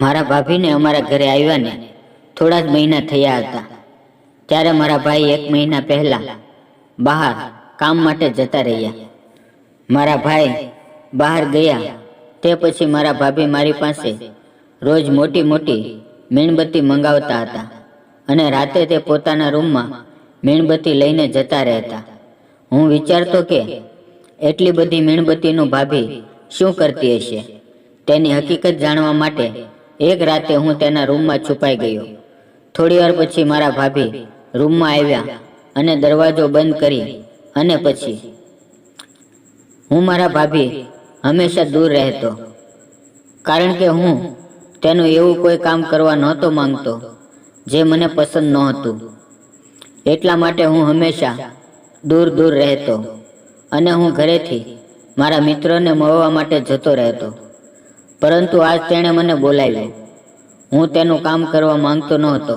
મારા ભાભીને અમારા ઘરે આવ્યાને થોડા જ મહિના થયા હતા ત્યારે મારા ભાઈ 1 મહિના પહેલા બહાર કામ માટે જતા રહ્યા. મારા ભાઈ બહાર ગયા તે પછી મારા ભાભી મારી પાસે રોજ મોટી મોટી મીણબત્તી મંગાવતા હતા અને રાતે તે પોતાના રૂમમાં મીણબત્તી લઈને જતા રહેતા. હું વિચારતો કે એટલી બધી મીણબત્તીનું ભાભી શું કરતી હશે. તેની હકીકત જાણવા માટે એક રાતે હું તેના રૂમમાં છુપાઈ ગયો. થોડી વાર પછી મારા ભાભી રૂમમાં આવ્યા અને દરવાજો બંધ કરી અને પછી હું મારા ભાભી હંમેશા દૂર રહેતો કારણ કે હું તેનું એવું કોઈ કામ કરવા નહોતો માંગતો જે મને પસંદ નહોતું. એટલા માટે હું હંમેશા દૂર દૂર રહેતો અને હું ઘરેથી મારા મિત્રોને મળવા માટે જતો રહેતો. પરંતુ આજ તેણે મને બોલાવ્યો. હું તેનું કામ કરવા માંગતો નહોતો.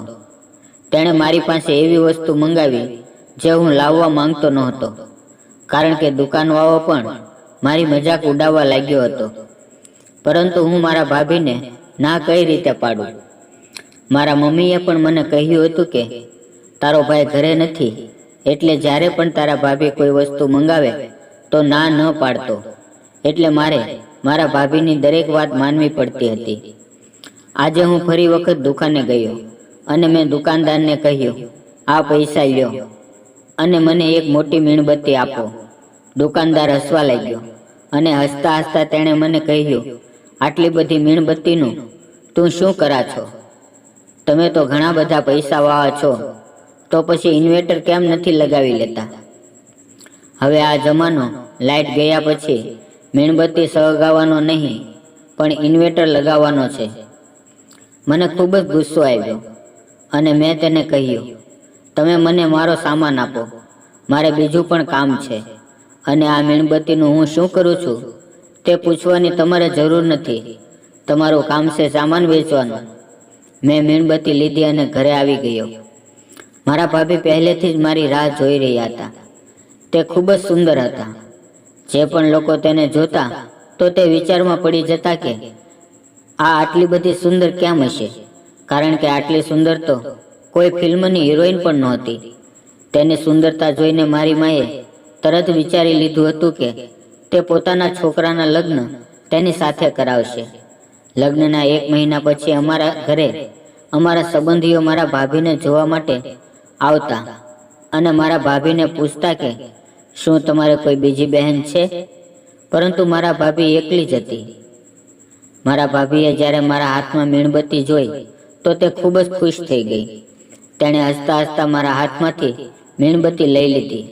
તેણે મારી પાસે એવી વસ્તુ મંગાવી જે હું લાવવા માંગતો નહોતો કારણ કે દુકાનવાળો પણ મારી મજાક ઉડાવવા લાગ્યો હતો. પરંતુ હું મારા ભાભીને ના કઈ રીતે પાડું. મારા મમ્મીએ પણ મને કહ્યું હતું કે તારો ભાઈ ઘરે નથી એટલે જ્યારે પણ તારા ભાભી કોઈ વસ્તુ મંગાવે તો ના ન પાડતો. એટલે મારે મારા ભાભીની દરેક વાત માનવી પડતી હતી. આજે હું ફરી વખત દુકાને ગયો અને મેં દુકાનદારને કહ્યું, આ પૈસા લ્યો અને મને એક મોટી મીણબત્તી આપો. દુકાનદાર હસવા લાગ્યો અને હસતા હસતા તેણે મને કહ્યું, આટલી બધી મીણબત્તીનું તું શું કરા છો? તમે તો ઘણા બધા પૈસાવાળા છો, તો પછી ઇન્વર્ટર કેમ નથી લગાવી લેતા? હવે આ જમાનો લાઇટ ગયા પછી મીણબત્તી સળગાવવાનો નહીં પણ ઇન્વર્ટર લગાવવાનો છે. મને ખૂબ જ ગુસ્સો આવ્યો અને મેં તેને કહ્યું, તમે મને મારો સામાન આપો, મારે બીજું પણ કામ છે અને આ મીણબત્તીનું હું શું કરું છું તે પૂછવાની તમારે જરૂર નથી. તમારું કામ છે સામાન વેચવાનું. મેં મીણબત્તી લીધી અને ઘરે આવી ગયો. મારા ભાભી પહેલેથી જ મારી રાહ જોઈ રહ્યા હતા. તે ખૂબ જ સુંદર હતા. જે પણ લોકો તેને જોતા તો તે વિચારમાં પડી જતા કે આ આટલી બધી સુંદર કેમ હશે, કારણ કે આટલી સુંદર તો કોઈ ફિલ્મની હિરોઈન પણ નહોતી. તેની સુંદરતા જોઈને મારી માએ તરત વિચારી લીધું હતું કે તે પોતાના છોકરાના લગ્ન તેની સાથે કરાવશે. લગ્નના 1 મહિના પછી અમારા ઘરે અમારા સંબંધીઓ મારા ભાભીને જોવા માટે આવતા અને મારા ભાભીને પૂછતા કે શું તમારે કોઈ બીજી બહેન છે? પરંતુ મારા ભાભી એકલી જ હતી. મારા ભાભીએ જ્યારે મારા હાથમાં મીણબત્તી જોઈ તો તે ખૂબ જ ખુશ થઈ ગઈ. તેણે હસતા હસતા મારા હાથમાંથી મીણબત્તી લઈ લીધી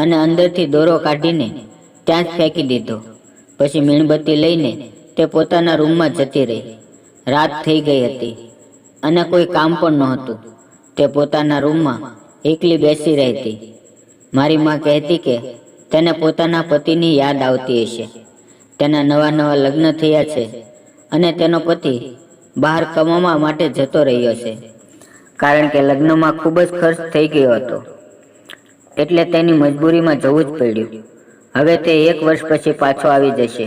અને અંદરથી દોરો કાઢીને ત્યાં જ ફેંકી દીધો. પછી મીણબત્તી લઈને તે પોતાના રૂમમાં જતી રહી. રાત થઈ ગઈ હતી અને કોઈ કામ પણ નહોતું. તે પોતાના રૂમમાં એકલી બેસી રહેતી. મારી માં કહેતી કે તેને પોતાના પતિની યાદ આવતી હશે. તેના નવા નવા લગ્ન થયા છે અને તેનો પતિ બહાર કમાવા માટે જતો રહ્યો છે કારણ કે લગ્નમાં ખૂબ જ ખર્ચ થઈ ગયો હતો. એટલે તેની મજબૂરીમાં જવું જ પડ્યું. હવે તે 1 વર્ષ પછી પાછો આવી જશે.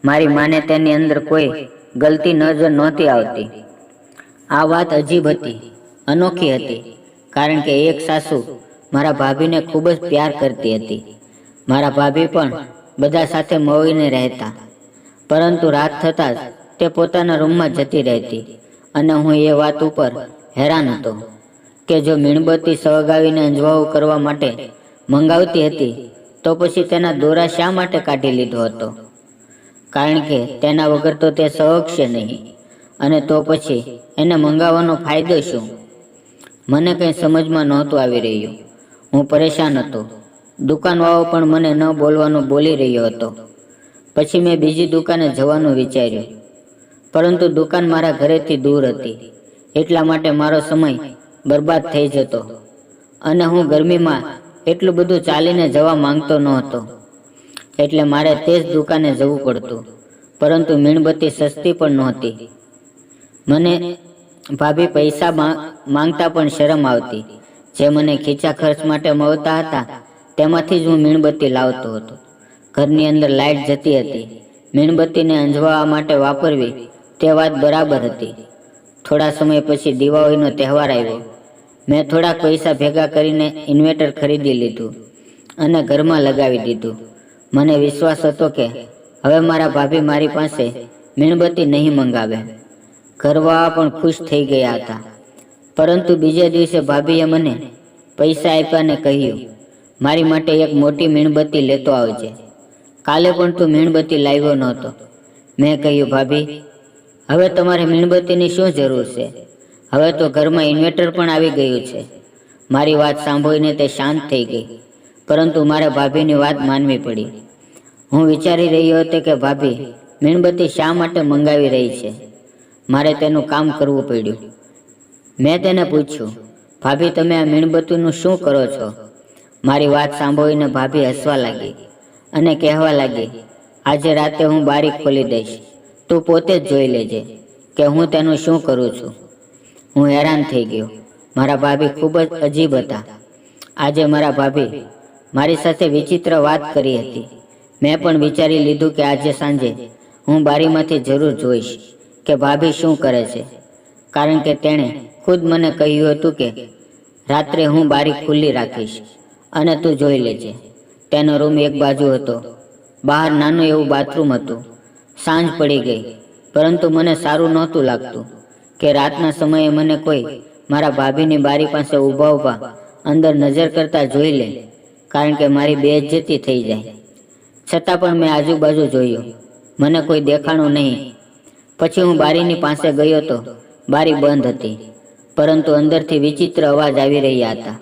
મારી માને તેની અંદર કોઈ ગલતી નજર નહોતી આવતી. આ વાત અજીબ હતી, અનોખી હતી, કારણ કે એક સાસુ મારા ભાભીને ખૂબ જ પ્યાર કરતી હતી. મારા ભાભી પણ બધા સાથે મળીને રહેતા, પરંતુ રાત થતાં જ તે પોતાના રૂમમાં જતી રહેતી અને હું એ વાત ઉપર હેરાન હતો કે જો મીણબત્તી સળગાવીને અંજવાળું કરવા માટે મંગાવતી હતી તો પછી તેના દોરા શા માટે કાઢી લીધો હતો? કારણ કે તેના વગર તો તે સળગશે નહીં અને તો પછી એને મંગાવવાનો ફાયદો શું? મને કંઈ સમજમાં નહોતું આવી રહ્યું. હું પરેશાન હતો. દુકાનવાળો પણ મને ન બોલવાનું બોલી રહ્યો હતો. પછી મેં બીજી દુકાને જવાનું વિચાર્યું, પરંતુ દુકાન મારા ઘરેથી દૂર હતી. એટલા માટે મારો સમય બરબાદ થઈ જતો અને હું ગરમીમાં એટલું બધું ચાલીને જવા માંગતો નહોતો. એટલે મારે તે જ દુકાને જવું પડતું. પરંતુ મીણબત્તી સસ્તી પણ નહોતી. મને ભાભી પૈસા માંગતા પણ શરમ આવતી. જે મને ખીચા ખર્ચ માટે મળતા હતા તેમાંથી જ હું મીણબત્તી લાવતો હતો. ઘરની અંદર લાઇટ જતી હતી. મીણબત્તીને અંજવાળવા માટે વાપરવી તે વાત બરાબર હતી. થોડા સમય પછી દિવાળીનો તહેવાર આવ્યો. મેં થોડાક પૈસા ભેગા કરીને ઇન્વર્ટર ખરીદી લીધું અને ઘરમાં લગાવી દીધું. મને વિશ્વાસ હતો કે હવે મારા ભાભી મારી પાસે મીણબત્તી નહીં મંગાવે. ઘરવાળા પણ ખુશ થઈ ગયા હતા. પરંતુ બીજે દિવસે ભાભીએ મને પૈસા આપ્યા અને કહ્યું, મારી માટે એક મોટી મીણબત્તી લેતો આવજે. કાલે પણ તું મીણબત્તી લાવ્યો નહોતો. મેં કહ્યું, ભાભી, હવે તમારે મીણબત્તીની શું જરૂર છે? હવે તો ઘરમાં ઇન્વર્ટર પણ આવી ગયું છે. મારી વાત સાંભળીને તે શાંત થઈ ગઈ, પરંતુ મારે ભાભીની વાત માનવી પડી. હું વિચારી રહ્યો હતો કે ભાભી મીણબત્તી શા માટે મંગાવી રહી છે. મારે તેનું કામ કરવું પડ્યું. મેં તેને પૂછ્યું, ભાભી, તમે આ મીણબત્તીનું શું કરો છો? મારી વાત સાંભળીને ભાભી હસવા લાગી અને કહેવા લાગી, આજે રાતે હું બારી ખોલી દઈશ. તું પોતે જ જોઈ લેજે કે હું તેનું શું કરું છું. હું હેરાન થઈ ગયો. મારા ભાભી ખૂબ જ અજીબ હતા. આજે મારા ભાભી મારી સાથે વિચિત્ર વાત કરી હતી. મેં પણ વિચારી લીધું કે આજે સાંજે હું બારીમાંથી જરૂર જોઈશ કે ભાભી શું કરે છે, કારણ કે તેણે ખુદ મને કહ્યું હતું કે રાત્રે હું બારી ખુલ્લી રાખીશ અને તું જોઈ લેજે. તેનો રૂમ એક બાજુ હતો. બહાર નાનું એવું બાથરૂમ હતું. સાંજ પડી ગઈ, પરંતુ મને સારું નહોતું લાગતું કે રાતના સમયે મને કોઈ મારા ભાભીની બારી પાસે ઊભા અંદર નજર કરતા જોઈ લે, કારણ કે મારી બેઇજ્જતી થઈ જાય. છતાં પણ મેં આજુબાજુ જોયું. મને કોઈ દેખાણું નહીં. પછી હું બારીની પાસે ગયો તો બારી બંધ હતી, પરંતુ અંદરથી વિચિત્ર અવાજ આવી રહ્યા હતા.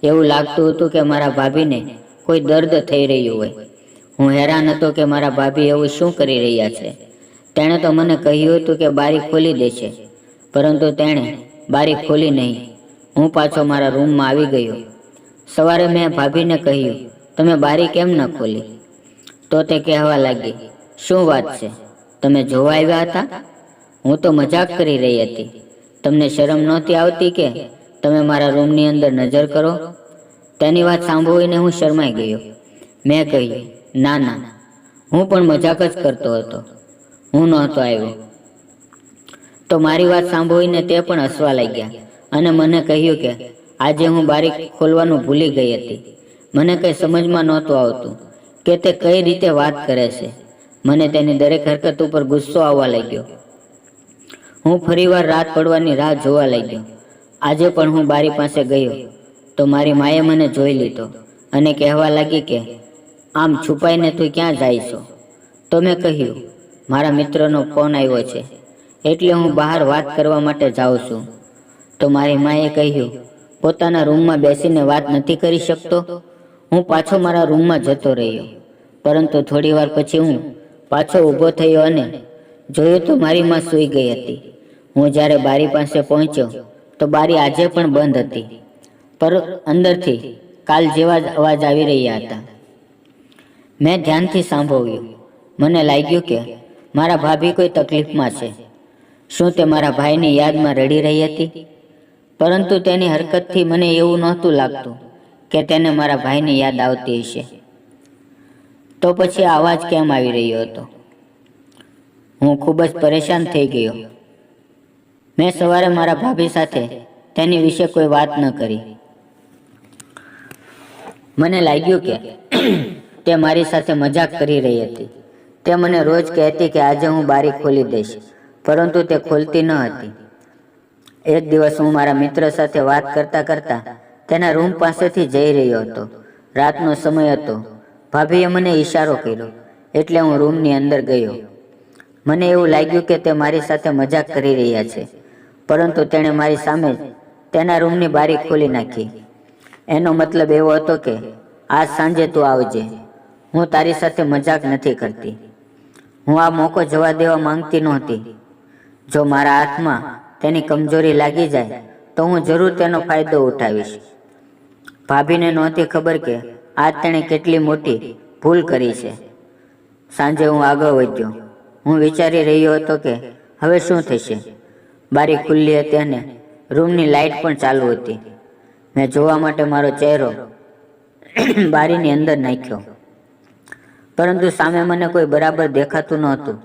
એવું લાગતું હતું કે મારા ભાભીને કોઈ દર્દ થઈ રહ્યું હોય. હું હેરાન હતો કે મારા ભાભી એવું શું કરી રહ્યા છે. તેણે તો મને કહ્યું હતું કે બારી ખોલી દેશે, પરંતુ તેણે બારી ખોલી નહીં. હું પાછો મારા રૂમમાં આવી ગયો. સવારે મેં ભાભીને કહ્યું, તમે બારી કેમ ન ખોલી? તો તે કહેવા લાગી, શું વાત છે? તમે જોવા આવ્યા હતા? હું તો મજાક કરી રહી હતી. તમને શરમ નહોતી આવતી કે તમે મારા રૂમની અંદર નજર કરો? તેની વાત સાંભળીને હું શરમાઈ ગયો. મેં કહ્યું, ના ના, હું પણ મજાક જ કરતો હતો. હું નહોતો આવ્યો. તો મારી વાત સાંભળીને તે પણ હસવા લાગ્યા અને મને કહ્યું કે આજે હું બારી ખોલવાનું ભૂલી ગઈ હતી. મને કંઈ સમજમાં નહોતું આવતું કે તે કઈ રીતે વાત કરે છે. મને તેની દરેક હરકત ઉપર ગુસ્સો આવવા લાગ્યો. હું ફરીવાર રાત પડવાની રાહ જોવા લાગ્યો. આજે પણ હું બારી પાસે ગયો તો મારી માએ મને જોઈ લીધો અને કહેવા લાગી કે આમ છુપાઈને તું ક્યાં જાય છો? તો મેં કહ્યું, મારા મિત્રનો ફોન આવ્યો છે, એટલે હું બહાર વાત કરવા માટે જાઉં છું. તો મારી માએ કહ્યું, પોતાના રૂમમાં બેસીને વાત નથી કરી શકતો? હું પાછો મારા રૂમમાં જતો રહ્યો, પરંતુ થોડી વાર પછી હું પાછો ઊભો થયો અને જોયું તો મારી માં સૂઈ ગઈ હતી. હું જ્યારે બારી પાસે પહોંચ્યો તો બારી આજે પણ બંધ હતી, પર અંદરથી કાલ જેવા જ અવાજ આવી રહ્યા હતા. મેં ધ્યાનથી સાંભળ્યું. મને લાગ્યું કે મારા ભાભી કોઈ તકલીફમાં છે. શું તે મારા ભાઈની યાદમાં રડી રહી હતી? પરંતુ તેની હરકતથી મને એવું નહોતું લાગતું કે તેને મારા ભાઈની યાદ આવતી હશે. તો પછી આ અવાજ કેમ આવી રહ્યો હતો? હું ખૂબ જ પરેશાન થઈ ગયો. મેં સવારે મારા ભાભી સાથે તેની વિશે કોઈ વાત ન કરી. મને લાગ્યું કે તે મારી સાથે મજાક કરી રહી હતી. તે મને રોજ કહેતી કે આજે હું બારી ખોલી દઈશ, પરંતુ તે ખોલતી ન હતી. એક દિવસ હું મારા મિત્ર સાથે વાત કરતા કરતા તેના રૂમ પાસેથી જઈ રહ્યો હતો. રાતનો સમય હતો. ભાભીએ મને ઈશારો કર્યો, એટલે હું રૂમની અંદર ગયો. મને એવું લાગ્યું કે તે મારી સાથે મજાક કરી રહ્યા છે, પરંતુ તેણે મારી સામે જ તેના રૂમની બારી ખોલી નાખી. એનો મતલબ એવો હતો કે આજ સાંજે તું આવજે, હું તારી સાથે મજાક નથી કરતી. હું આ મોકો જવા દેવા માંગતી નહોતી. જો મારા હાથમાં તેની કમજોરી લાગી જાય તો હું જરૂર તેનો ફાયદો ઉઠાવીશ. ભાભીને નહોતી ખબર કે આજ તેણે કેટલી મોટી ભૂલ કરી છે. સાંજે હું આગળ વધ્યો. હું વિચારી રહ્યો હતો કે હવે શું થશે. બારી ખુલ્લી હતી અને રૂમની લાઇટ પણ ચાલુ હતી. મેં જોવા માટે મારો ચહેરો બારીની અંદર નાખ્યો, પરંતુ સામે મને કોઈ બરાબર દેખાતું નહોતું,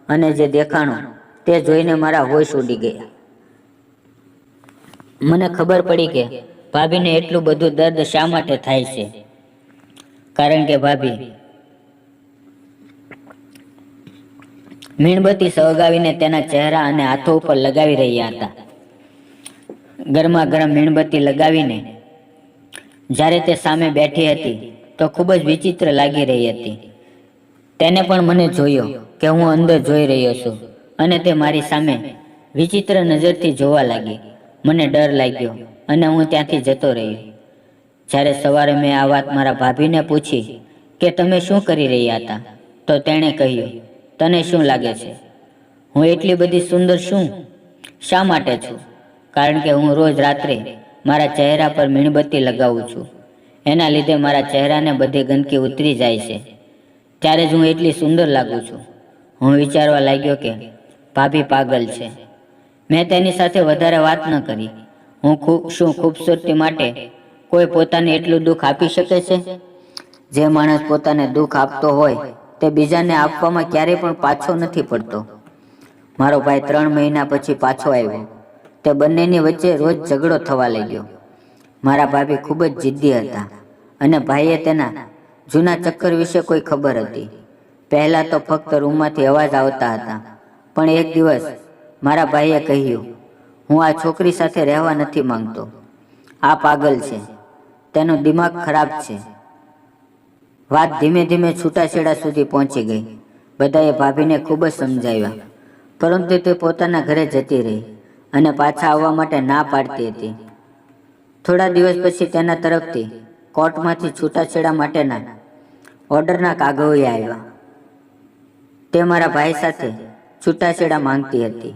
અને જે દેખાણું તે જોઈને મારા હોશ ઉડી ગયા. મને ખબર પડી કે ભાભીને એટલું બધું દર્દ શા માટે થાય છે. કારણ કે ભાભી મીણબત્તી સળગાવીને તેના ચહેરા અને હાથો ઉપર લગાવી રહ્યા હતા. ગરમા ગરમ મીણબત્તી લગાવીને જ્યારે તે સામે બેઠી હતી તો ખૂબ જ વિચિત્ર લાગી રહી હતી. તેને પણ મને જોયો કે હું અંદર જોઈ રહ્યો છું અને તે મારી સામે વિચિત્ર નજરથી જોવા લાગી. મને ડર લાગ્યો અને હું ત્યાંથી જતો રહ્યો. જ્યારે સવારે મેં આ વાત મારા ભાભીને પૂછી કે તમે શું કરી રહ્યા હતા, તો તેણે કહ્યું, તને શું લાગે છે હું એટલી બધી સુંદર શા માટે છું? કારણ કે હું રોજ રાત્રે મારા ચહેરા પર મીણબત્તી લગાવું છું. એના લીધે મારા ચહેરાને બધી ગંદકી ઉતરી જાય છે. ત્યારે જ હું એટલી સુંદર લાગુ છું. હું વિચારવા લાગ્યો કે ભાભી પાગલ છે. મેં તેની સાથે વધારે વાત ન કરી. શું ખૂબસૂરતી માટે કોઈ પોતાને એટલું દુઃખ આપી શકે છે? જે માણસ પોતાને દુઃખ આપતો હોય તે બીજાને આપવામાં ક્યારેય પણ પાછો નથી પડતો. મારો ભાઈ 3 મહિના પછી પાછો આવ્યો. તે બંનેની વચ્ચે રોજ ઝઘડો થવા લાગ્યો. મારા ભાભી ખૂબ જ જિદ્દી હતા અને ભાઈએ તેના જૂના ચક્કર વિશે કોઈ ખબર હતી. પહેલાં તો ફક્ત રૂમમાંથી અવાજ આવતા હતા, પણ એક દિવસ મારા ભાઈએ કહ્યું, હું આ છોકરી સાથે રહેવા નથી માંગતો. આ પાગલ છે, તેનું દિમાગ ખરાબ છે. વાત ધીમે ધીમે છૂટાછેડા સુધી પહોંચી ગઈ. બધાએ ભાભીને ખૂબ જ સમજાવ્યા, પરંતુ તે પોતાના ઘરે જતી રહી અને પાછા આવવા માટે ના પાડતી હતી. થોડા દિવસ પછી તેના તરફથી કોર્ટમાંથી છૂટાછેડા માટેના ઓર્ડરના કાગળો આવ્યા. તે મારા ભાઈ સાથે છૂટાછેડા માંગતી હતી.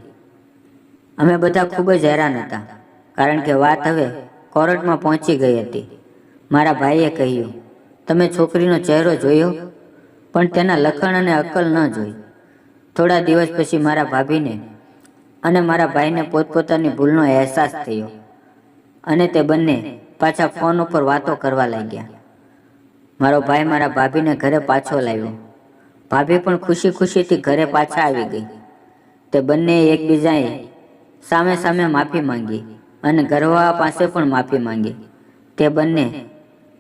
અમે બધા ખૂબ જ હેરાન હતા, કારણ કે વાત હવે કોર્ટમાં પહોંચી ગઈ હતી. મારા ભાઈએ કહ્યું, તમે છોકરીનો ચહેરો જોયો, પણ તેના લખણ અને અક્કલ ન જોઈ. થોડા દિવસ પછી મારા ભાભીને અને મારા ભાઈને પોતપોતાની ભૂલનો અહેસાસ થયો અને તે બંને પાછા ફોન ઉપર વાતો કરવા લાગ્યા. મારો ભાઈ મારા ભાભીને ઘરે પાછો લાવ્યો. ભાભી પણ ખુશી ખુશીથી ઘરે પાછા આવી ગઈ. તે બંનેએ એકબીજાએ સામે સામે માફી માંગી અને ઘરવાળા પાસે પણ માફી માંગી. તે બંને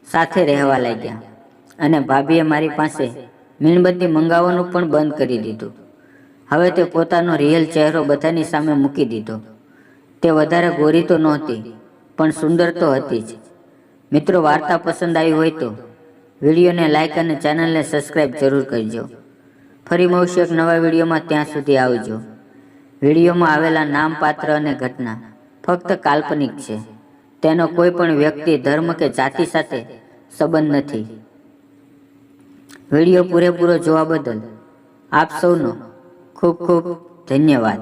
સાથે રહેવા લાગ્યા અને ભાભીએ મારી પાસે મીણબત્તી મંગાવવાનું પણ બંધ કરી દીધું. હવે તે પોતાનો રિયલ ચહેરો બધાની સામે મૂકી દીધો. તે વધારે ગોરી તો નહોતી, પણ સુંદર તો હતી જ. મિત્રો, વાર્તા પસંદ આવી હોય તો વિડીયોને લાઇક અને ચેનલને સબસ્ક્રાઈબ જરૂર કરજો. ફરી મળશું એક નવા વિડીયોમાં. ત્યાં સુધી આવજો. વિડીયોમાં આવેલા નામ, પાત્ર અને ઘટના ફક્ત કાલ્પનિક છે. તેનો કોઈ પણ વ્યક્તિ, ધર્મ કે જાતિ સાથે સંબંધ નથી. વિડીયો પૂરેપૂરો જોવા બદલ આપ સૌનો ખૂબ ખૂબ ધન્યવાદ.